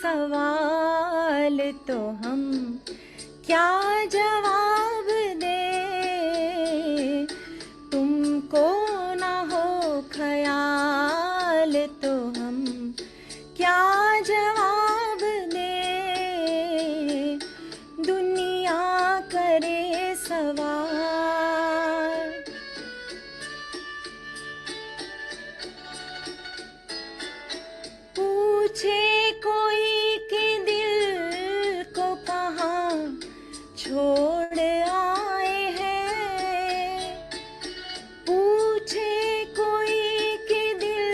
सवाल तो हम क्या जवाब दे। तुमको ना हो ख्याल तो हम क्या जवाब दे। दुनिया करे सवाल। पूछे कोई कि दिल को कहाँ छोड़ आए हैं। पूछे कोई कि दिल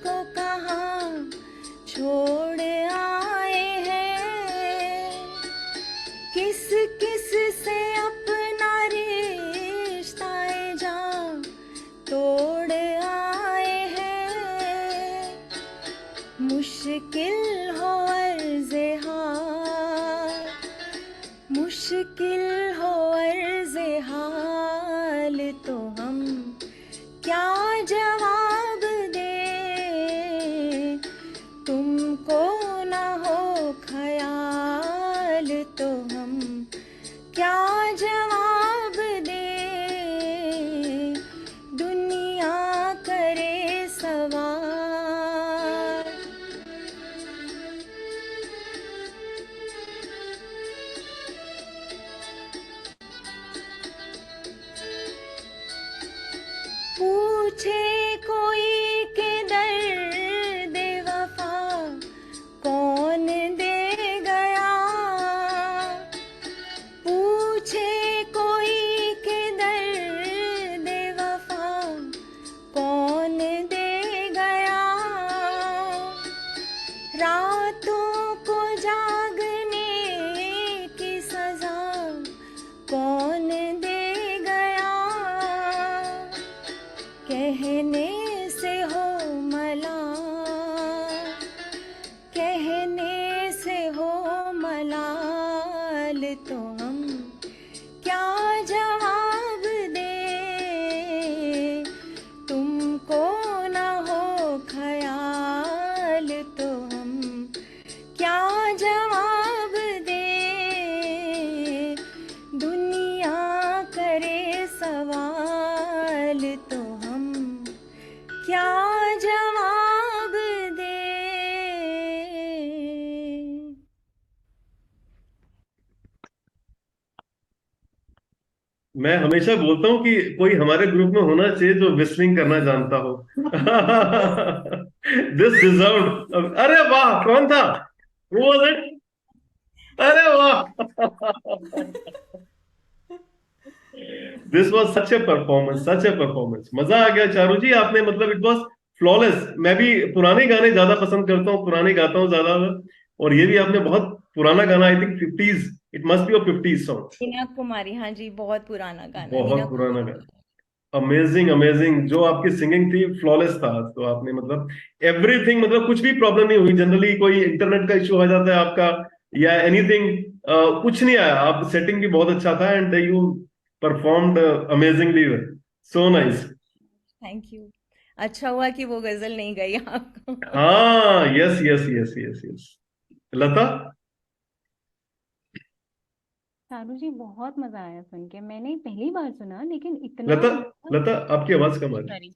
को कहाँ छोड़ आए हैं। किस किस से अपना रिश्ता जान तोड़ आए हैं। मुश्किल हो अर्ज़े हाल, मुश्किल हो अर्ज़े हाल तो हम क्या जवाब दे। तुमको ना हो ख्याल तो हम क्या जवाब दे। दुनिया करे सवाल। पूछे कोई के दर्द वफा कौन दे गया। पूछे कोई के दर्द वफा कौन दे गया। रातों को जागने की सजा कौन दे गया। कहने से हो मलाल, कहने से हो मलाल तो हम क्या जवाब दे। तुमको ना हो ख्याल तो हम क्या जवाब दे। दुनिया करे सवाल तो हम क्या जवाब दे। मैं हमेशा बोलता हूँ कि कोई हमारे ग्रुप में होना चाहिए जो विस्लिंग करना जानता हो। This deserve. अरे वाह, कौन था? Who was it? अरे वाह। This was such A performance, such A performance. मजा आ गया चारू जी, आपने मतलब इट वाज फ्लॉलेस। मैं भी पुराने गाने ज्यादा पसंद करता हूँ, पुराने गाता हूँ ज्यादा। और ये भी आपने बहुत पुराना गाना, I think 50s, it must be a 50s song. Neena Kumari, हाँ जी, बहुत पुराना गाना, नीना बहुत पुराना कुमारी। गाना। अमेजिंग अमेजिंग, जो आपकी सिंगिंग थी फ्लॉलेस था। तो आपने मतलब एवरीथिंग, मतलब कुछ भी प्रॉब्लम नहीं हुई। जनरली कोई इंटरनेट का इशू हो जाता है आपका या एनीथिंग, कुछ नहीं आया। आप सेटिंग भी बहुत अच्छा था and you performed amazingly. So nice. Thank you. अच्छा हुआ कि वो गजल नहीं गई आपको। हाँ, yes yes yes yes yes. Lata. Saru ji बहुत मजा आया सुन के। मैंने पहली बार सुना लेकिन इतना लता, अच्छा। लता आपकी आवाज कम आ रही है। सॉरी,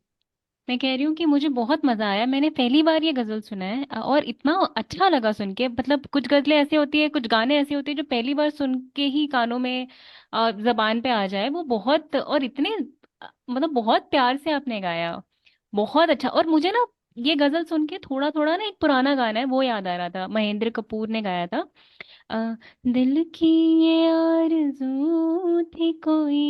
मैं कह रही हूँ कि मुझे बहुत मजा आया। मैंने पहली बार ये गजल सुना है और इतना अच्छा लगा सुन के। मतलब कुछ गजलें ऐसी होती है, कुछ गाने ऐसे होते हैं जो पहली बार सुन के ही कानों में जबान पे आ जाए। वो बहुत, और इतने मतलब बहुत प्यार से आपने गाया। बहुत अच्छा। और मुझे ना ये गजल सुन के थोड़ा थोड़ा ना एक पुराना गाना है वो याद आ रहा था, महेंद्र कपूर ने गाया था। अ, दिल की ये आरज़ू थी कोई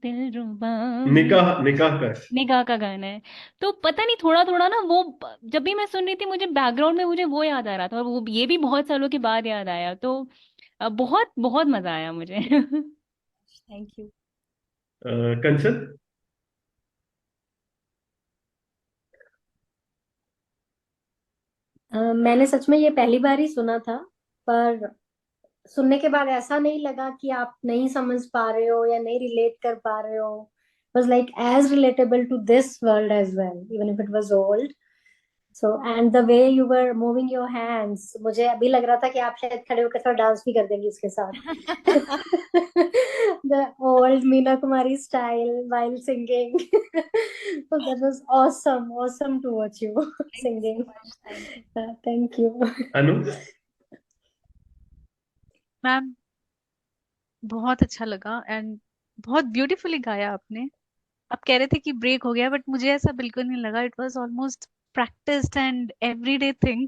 दिलरुबा में। निकाह, निकाह का है। निगाह का गाना है। तो पता नहीं थोड़ा थोड़ा ना वो जब भी मैं सुन रही थी मुझे बैकग्राउंड में मुझे वो याद आ रहा था, और वो ये भी बहुत सालों के बाद याद आया। तो बहुत बहुत मजा आया मुझे। Thank you. कंचन। मैंने सच में ये पहली बार ही सुना था, पर सुनने के बाद ऐसा नहीं लगा कि आप नहीं समझ पा रहे हो या नहीं रिलेट कर पा रहे हो. Was like as relatable to this world as well, even if it was old. So and the way you were moving your hands, मुझे अभी लग रहा था कि आप शायद खड़े होकर थोड़ा डांस भी कर देंगी उसके साथ. The old Meena Kumari style while singing. So that was awesome, awesome to watch you Thank you so singing. much. Thank you. Thank you. Anu? Ma'am बहुत अच्छा लगा एंड बहुत ब्यूटीफुली गाया आपने. आप कह रहे थे कि ब्रेक हो गया बट मुझे ऐसा बिल्कुल नहीं लगा. It was almost practised and everyday thing,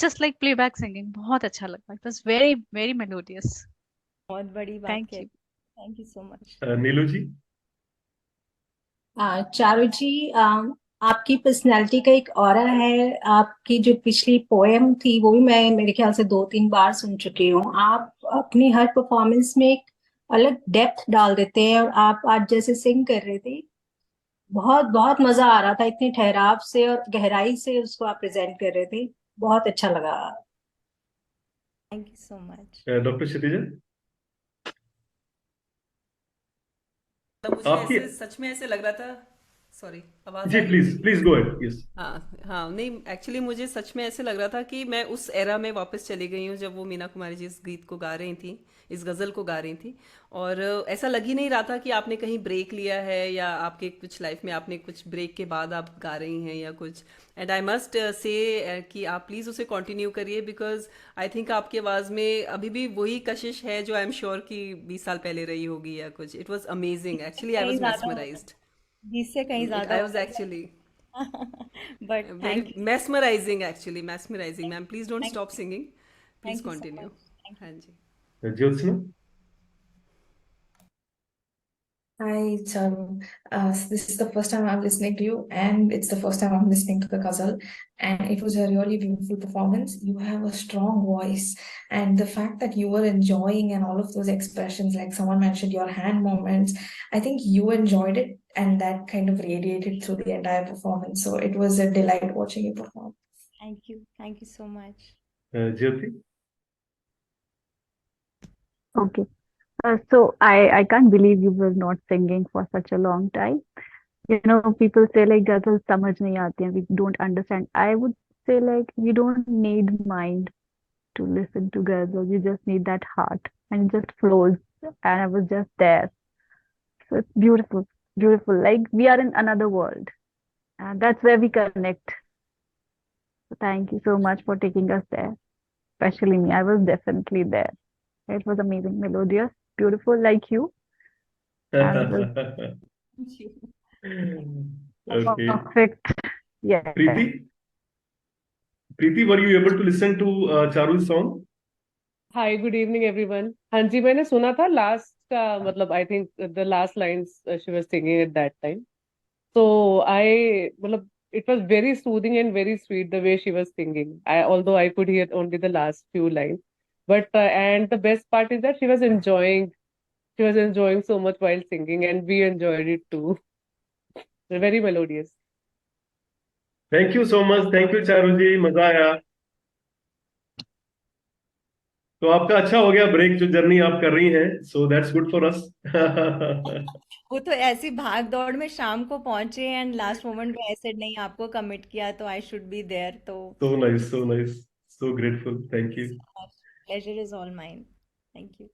just like playback singing. बहुत अच्छा लगा. It was very very melodious. बहुत बड़ी बात थैंक है. You. Thank you so much. Neelu ji? Charu ji, आपकी पर्सनैलिटी का एक ऑरा है. आपकी जो पिछली पोएम थी वो भी मैं मेरे ख्याल से 2-3 बार सुन चुकी हूँ. आप अपनी हर परफॉर्मेंस में एक अलग डेप्थ डाल देते हैं और आप आज जैसे सिंग कर रहे थे बहुत बहुत मजा आ रहा था. इतने ठहराव से और गहराई से उसको आप प्रेजेंट कर रहे थे. बहुत अच्छा लगा. Thank you so much. Doctor Kshitija? मुझे आपकी ऐसे सच में ऐसे लग रहा था. सॉरी, आवाज जी, आ रही प्लीज है? Please go ahead. यस. हाँ हाँ, नहीं एक्चुअली मुझे सच में ऐसे लग रहा था कि मैं उस एरा में वापस चली गई हूँ जब वो मीना कुमारी जी इस गीत को गा रही थी, इस गज़ल को गा रही थी. और ऐसा लग ही नहीं रहा था कि आपने कहीं ब्रेक लिया है या आपके कुछ लाइफ में आपने कुछ ब्रेक के बाद आप गा रही हैं या कुछ. एंड आई मस्ट से कि आप प्लीज़ उसे कंटिन्यू करिए बिकॉज आई थिंक आपकी आवाज़ में अभी भी वही कशिश है जो आई एम श्योर कि 20 साल पहले रही होगी या कुछ. It was amazing actually. I कहीं वॉज ज्यादा होगा. मेस्मराइज्ड. 20 से कहीं ज्यादा आई वॉज होगा. Actually but very thank you. mesmerizing actually, mesmerizing. Ma'am, please don't thank stop singing. Please thank you so continue. Much. Thank you. हाँ जी. Jyotsna? Hi, Charu. This is the first time I'm listening to you, and it's the first time I'm listening to the ghazal. And it was a really beautiful performance. You have a strong voice, and the fact that you were enjoying and all of those expressions, like someone mentioned your hand movements, I think you enjoyed it, and that kind of radiated through the entire performance. So it was a delight watching you perform. Thank you. Thank you so much. Jyoti? Okay. So I can't believe you were not singing for such a long time. You know, people say like ghazal samajh nahi aati hai, we don't understand. I would say like you don't need mind to listen to ghazal. You just need that heart and it just flows. And I was just there. So it's beautiful, beautiful. Like we are in another world. And that's where we connect. So thank you so much for taking us there. Especially me. I was definitely there. It was amazing, melodious, beautiful like you. And it was thank you. Okay. perfect. Yeah. Preeti? Preeti, were you able to listen to Charu's song? Hi good evening everyone. हाँ जी, मैंने सुना था last का, मतलब I think the last lines she was singing at that time. So I मतलब it was very soothing and very sweet the way she was singing. Although I could hear only the last few lines, but and the best part is that she was enjoying so much while singing, and we enjoyed it too. Very melodious. Thank you so much. Thank you, Charu जी. मजा आया. तो आपका अच्छा हो गया break, जो journey आप कर रही हैं. So that's good for us. वो तो ऐसी भाग दौड़ में शाम को पहुंचे एंड लास्ट मोमेंट पे ऐसे नहीं आपको कमिट किया तो आई शुड बी देयर. तो So nice, so nice. So grateful. Thank you. Pleasure is all mine. Thank you.